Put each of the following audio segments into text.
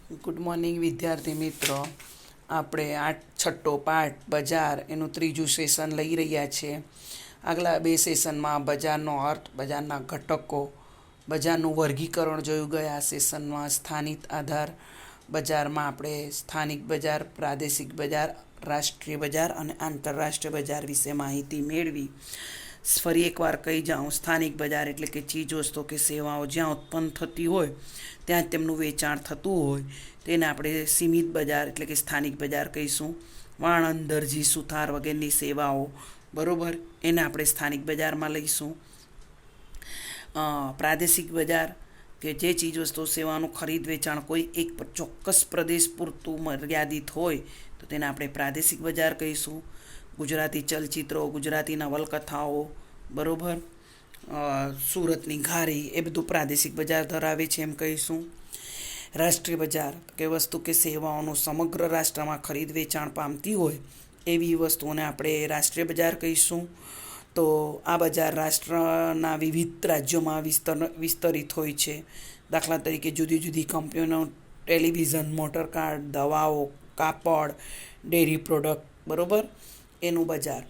Good morning વિદ્યાર્થી મિત્રો. આપણે છઠ્ઠો પાઠ બજાર એનું ત્રીજું સેશન લઈ રહ્યા છીએ. આગલા બે સેશનમાં બજારનો અર્થ, બજારના ઘટકો, બજારનું વર્ગીકરણ જોયું. ગયા સેશનમાં સ્થાનિક આધાર બજારમાં આપણે સ્થાનિક બજાર, પ્રાદેશિક બજાર, રાષ્ટ્રીય બજાર અને આંતરરાષ્ટ્રીય બજાર વિશે માહિતી મેળવી. ફરી એકવાર કહી જાઉં, સ્થાનિક બજાર એટલે કે ચીજ વસ્તુઓ કે સેવાઓ જ્યાં ઉત્પન્ન થતી હોય ત્યાં તેમનું વેચાણ થતું હોય તેને આપણે સીમિત બજાર એટલે કે સ્થાનિક બજાર કહીશું. વાણંદ, દરજી, સુથાર વગેરેની સેવાઓ, બરાબર, એને આપણે સ્થાનિક બજારમાં લઈશું. પ્રાદેશિક બજાર કે જે ચીજ વસ્તુઓ સેવાનું ખરીદ વેચાણ કોઈ એક ચોક્કસ પ્રદેશ પૂરતું મર્યાદિત હોય તો તેને આપણે પ્રાદેશિક બજાર કહીશું. ગુજરાતી ચલચિત્રો, ગુજરાતી નવલકથાઓ, બરાબર, સુરતની ઘારી, એ બધું પ્રાદેશિક બજાર ધરાવે છે એમ કહીશું. રાષ્ટ્રીય બજાર કે વસ્તુ કે સેવાઓનું સમગ્ર રાષ્ટ્રમાં ખરીદ વેચાણ પામતી હોય એવી વસ્તુઓને આપણે રાષ્ટ્રીય બજાર કહીશું. તો આ બજાર રાષ્ટ્રના વિવિધ રાજ્યોમાં વિસ્તરિત હોય છે. દાખલા તરીકે જુદી જુદી કંપનીઓનો ટેલિવિઝન, મોટરકાર, દવાઓ, કાપડ, ડેરી પ્રોડક્ટ, બરાબર, એનું બજાર.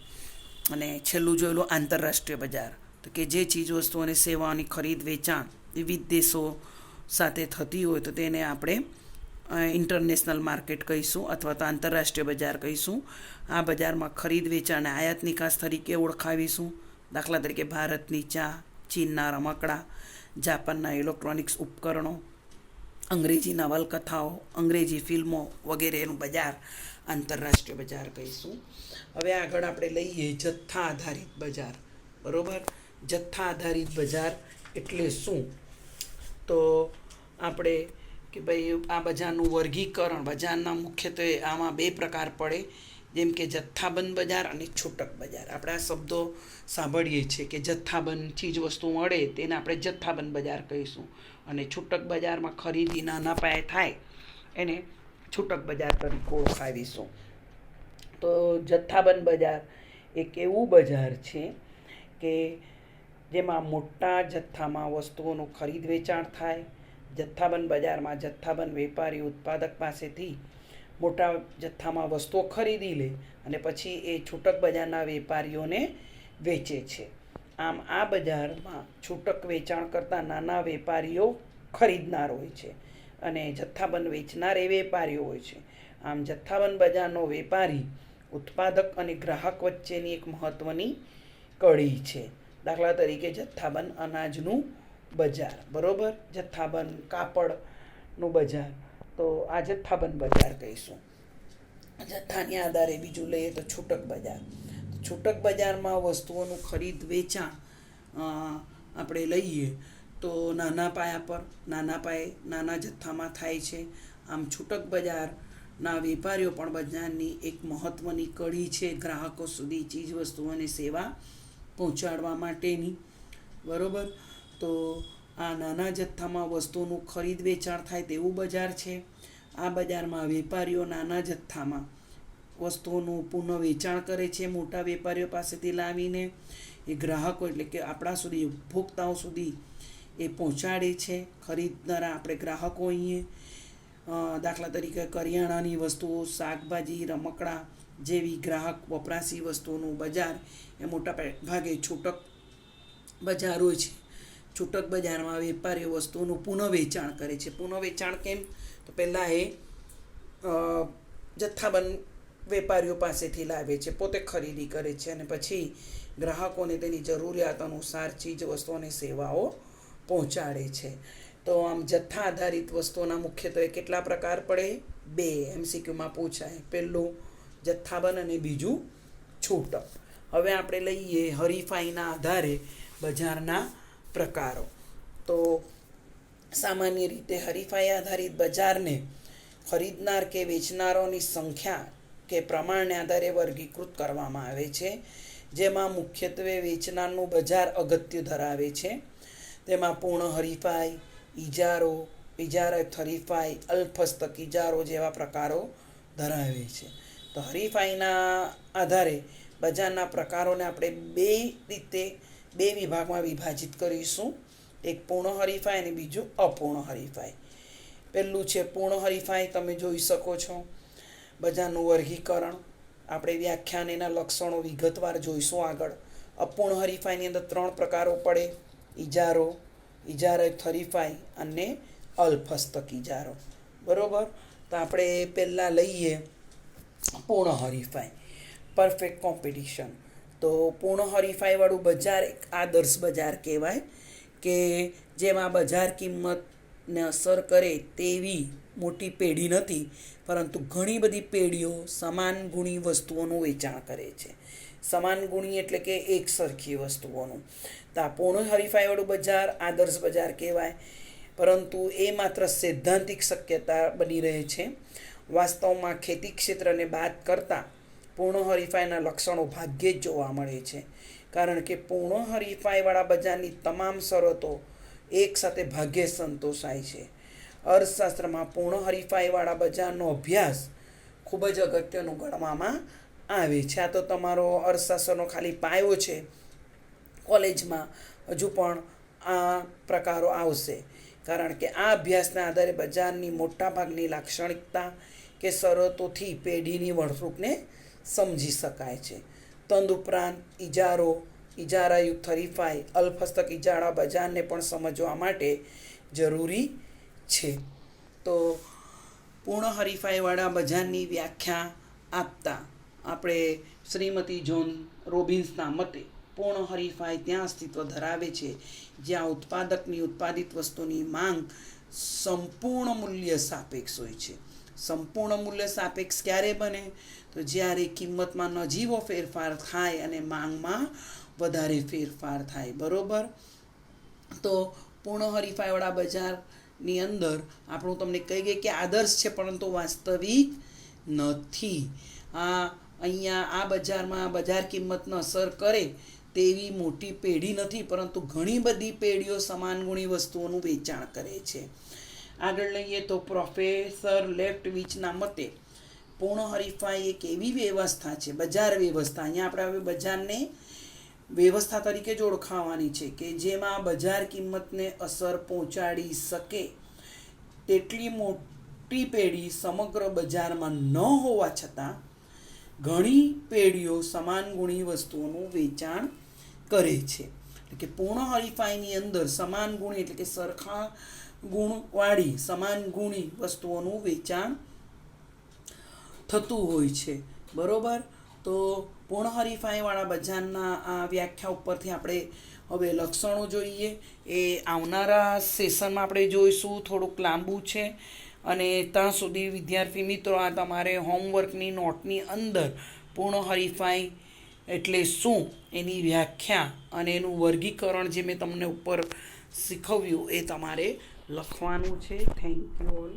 અને છેલ્લું જોયેલું આંતરરાષ્ટ્રીય બજાર, તો કે જે ચીજ વસ્તુઓ અને સેવાઓની ખરીદ વેચાણ વિવિધ દેશો સાથે થતી હોય તો તેને આપણે ઇન્ટરનેશનલ માર્કેટ કહીશું અથવા તો આંતરરાષ્ટ્રીય બજાર કહીશું. આ બજારમાં ખરીદ વેચાણ અને આયાત નિકાસ તરીકે ઓળખાવીશું. દાખલા તરીકે ભારતની ચા, ચીનના રમકડા, જાપાનના ઇલેક્ટ્રોનિક્સ ઉપકરણો, અંગ્રેજી નવલકથાઓ, અંગ્રેજી ફિલ્મો વગેરેનું બજાર આંતરરાષ્ટ્રીય બજાર કહીશું. હવે આગળ આપણે લઈએ જથ્થા આધારિત બજાર, બરાબર. જથ્થા આધારિત બજાર એટલે શું? તો આપણે કે ભાઈ આ બજારનું વર્ગીકરણ, બજારના મુખ્યત્વે આમાં બે પ્રકાર પડે, જેમ કે જથ્થાબંધ બજાર અને છૂટક બજાર. આપણે આ શબ્દો સાંભળીએ છીએ કે જથ્થાબંધ ચીજ વસ્તુ મળે તેને આપણે જથ્થાબંધ બજાર કહીશું, અને છૂટક બજારમાં ખરીદી નાના પાયે થાય એને છૂટક બજાર તરીકે ઓળખાવીશું. તો જથ્થાબંધ બજાર એક એવું બજાર છે કે જેમાં મોટા જથ્થામાં વસ્તુઓનું ખરીદ વેચાણ થાય. જથ્થાબંધ બજારમાં જથ્થાબંધ વેપારી ઉત્પાદક પાસેથી મોટા જથ્થામાં વસ્તુઓ ખરીદી લે અને પછી એ છૂટક બજારના વેપારીઓને વેચે છે. આમ આ બજારમાં છૂટક વેચાણ કરતા નાના વેપારીઓ ખરીદનાર હોય છે અને જથ્થાબંધ વેચનાર એ વેપારીઓ હોય છે. આમ જથ્થાબંધ બજારનો વેપારી ઉત્પાદક અને ગ્રાહક વચ્ચેની એક મહત્વની કડી છે. દાખલા તરીકે જથ્થાબંધ અનાજનું બજાર, બરાબર, જથ્થાબંધ કાપડનું બજાર, તો આ જથ્થાબંધ બજાર કહીશું. જથ્થાની આધારે બીજું લઈએ તો છૂટક બજાર. છૂટક બજારમાં વસ્તુઓનું ખરીદ વેચાણ આપણે લઈએ તો નાના પાયે નાના જથ્થામાં થાય છે. આમ છૂટક બજારના વેપારીઓ પણ બજારની એક મહત્વની કડી છે ગ્રાહકો સુધી ચીજ વસ્તુઓ અને સેવા પહોંચાડવા માટેની, બરાબર. તો આ નાના જથ્થામાં વસ્તુઓનું ખરીદ વેચાણ થાય તેવું બજાર છે. આ બજારમાં વેપારીઓ નાના જથ્થામાં વસ્તુઓનું પુનઃ વેચાણ કરે છે મોટા વેપારીઓ પાસેથી લાવીને. એ ગ્રાહકો એટલે કે આપણા સુધી, ઉપભોક્તાઓ સુધી એ પહોંચાડે છે. ખરીદનારા આપણે ગ્રાહકો અહીંયા. દાખલા તરીકે કરિયાણાની વસ્તુઓ, શાકભાજી, રમકડા જેવી ગ્રાહક વપરાશી વસ્તુઓનું બજાર એ મોટા ભાગે છૂટક બજાર હોય છે. છૂટક બજારમાં વેપારીઓ વસ્તુઓનું પુનઃ વેચાણ કરે છે. પુનઃ વેચાણ કેમ? તો પહેલાં એ જથ્થાબંધ વેપારીઓ પાસેથી લાવે છે, પોતે ખરીદી કરે છે અને પછી ગ્રાહકોને તેની જરૂરિયાત અનુસાર ચીજ વસ્તુઓ અને સેવાઓ પહોંચાડે છે. તો આમ જથ્થા આધારિત વસ્તુઓના મુખ્યત્વે કેટલા પ્રકાર પડે? બે MCQમાં પૂછાય. પહેલું જથ્થાબંધ અને બીજું છૂટક. હવે આપણે લઈએ હરીફાઈના આધારે બજારના પ્રકારો. તો સામાન્ય રીતે હરીફાઈ આધારિત બજારને ખરીદનાર કે વેચનારોની સંખ્યા કે પ્રમાણને આધારે વર્ગીકૃત કરવામાં આવે છે, જેમાં મુખ્યત્વે વેચનારનું બજાર અગત્ય ધરાવે છે. તેમાં પૂર્ણ હરીફાઈ, ઇજારત હરીફાઈ, અલ્પહસ્તક ઇજારો જેવા પ્રકારો ધરાવે છે. તો હરીફાઈના આધારે બજારના પ્રકારોને આપણે બે વિભાગમાં વિભાજિત કરીશું. એક પૂર્ણ હરીફાઈ અને બીજું અપૂર્ણ હરીફાઈ. પહેલું છે પૂર્ણ હરીફાઈ. તમે જોઈ શકો છો બજારનું વર્ગીકરણ, આપણે વ્યાખ્યાન એના લક્ષણો વિગતવાર જોઈશું આગળ. અપૂર્ણ હરીફાઈની અંદર 3 પ્રકારો પડે: ઇજારો, ઇજારયુક્ત હરીફાઈ અને અલ્પહસ્તક ઇજારો. બરોબર. તો આપણે પહેલાં લઈએ પૂર્ણ હરીફાઈ, પરફેક્ટ કોમ્પિટિશન. તો પૂર્ણ હરીફાઈવાળું બજાર એક આદર્શ બજાર કહેવાય કે જેમાં બજાર કિંમતને અસર કરે તેવી મોટી પેઢી નથી, પરંતુ ઘણી બધી પેઢીઓ સમાન ગુણી વસ્તુઓનું વેચાણ કરે છે. સમાન ગુણી એટલે કે એક સરખી વસ્તુઓનું. તો આ પૂર્ણ હરીફાઈવાળું બજાર આદર્શ બજાર કહેવાય, પરંતુ એ માત્ર સૈદ્ધાંતિક શક્યતા બની રહે છે. વાસ્તવમાં ખેતી ક્ષેત્રને બાદ કરતાં પૂર્ણ હરીફાઈના લક્ષણો ભાગ્યે જ જોવા મળે છે, કારણ કે પૂર્ણ હરીફાઈવાળા બજારની તમામ શરતો એકસાથે ભાગ્યે સંતોષાય છે. અર્થશાસ્ત્રમાં પૂર્ણ હરીફાઈવાળા બજારનો અભ્યાસ ખૂબ જ અગત્યનું ગણવામાં આવે છે. આ તો તમારો અર્થશાસ્ત્રનો ખાલી પાયો છે. કોલેજમાં હજુ પણ આ પ્રકારો આવશે, કારણ કે આ અભ્યાસના આધારે બજારની મોટાભાગની લાક્ષણિકતા કે શરતોથી પેઢીની વર્તણૂકને સમજી શકાય છે. તદુપરાંત ઇજારો, ઇજારાયુક્ત હરીફાઈ, અલ્પહસ્તક ઇજારા બજારને પણ સમજવા માટે જરૂરી છે. તો પૂર્ણ હરીફાઈવાળા બજારની વ્યાખ્યા આપતા આપણે શ્રીમતી જોન રોબિન્સના મતે પૂર્ણ હરીફાઈ ત્યાં અસ્તિત્વ ધરાવે છે જ્યાં ઉત્પાદકની ઉત્પાદિત વસ્તુની માંગ સંપૂર્ણ મૂલ્ય સાપેક્ષ હોય છે. સંપૂર્ણ મૂલ્ય સાપેક્ષ ક્યારે બને? તો જ્યારે કિંમતમાં નજીવો ફેરફાર થાય અને માંગમાં વધારે ફેરફાર થાય. બરોબર. તો પૂર્ણ હરીફાઈવાળા બજારની અંદર આપણું તમને કહી ગઈ કે આદર્શ છે, પરંતુ વાસ્તવિક નથી. અહીંયા આ બજારમાં બજાર કિંમતને અસર કરે તેવી મોટી પેઢી નથી, પરંતુ ઘણી બધી પેઢીઓ સમાન ગુણી વસ્તુઓનું વેચાણ કરે છે. આગળ લઈએ તો પ્રોફેસર લેફ્ટવિચના મતે પૂર્ણ હરીફાઈ એક એવી વ્યવસ્થા છે, બજાર વ્યવસ્થા, અહીંયા આપણે હવે બજારને વ્યવસ્થા તરીકે જ ઓળખાવાની છે, કે જેમાં બજાર કિંમતને અસર પહોંચાડી શકે તેટલી મોટી પેઢી સમગ્ર બજારમાં ન હોવા છતાં ઘણી પેઢીઓ સમાન ગુણી વસ્તુઓનું વેચાણ કરે છે. એટલે કે પૂર્ણ હરીફાઈની અંદર સમાન ગુણી એટલે કે સરખા ગુણવાળી સમાન ગુણી વસ્તુઓનું વેચાણ થતું હોય છે. બરોબર. તો પૂર્ણ હરીફાઈવાળા બજારના આ વ્યાખ્યા ઉપરથી આપણે હવે લક્ષણો જોઈએ. એ આવનારા સેશનમાં આપણે જોઈશું. થોડુંક લાંબુ છે અને ત્યાં સુધી વિદ્યાર્થી મિત્રો આ તમારે હોમવર્કની નોટની અંદર પૂર્ણ હરીફાઈ એટલે શું એની વ્યાખ્યા અને એનું વર્ગીકરણ જે મેં તમને ઉપર શીખવ્યું એ તમારે લખવાનું છે. Thank you all.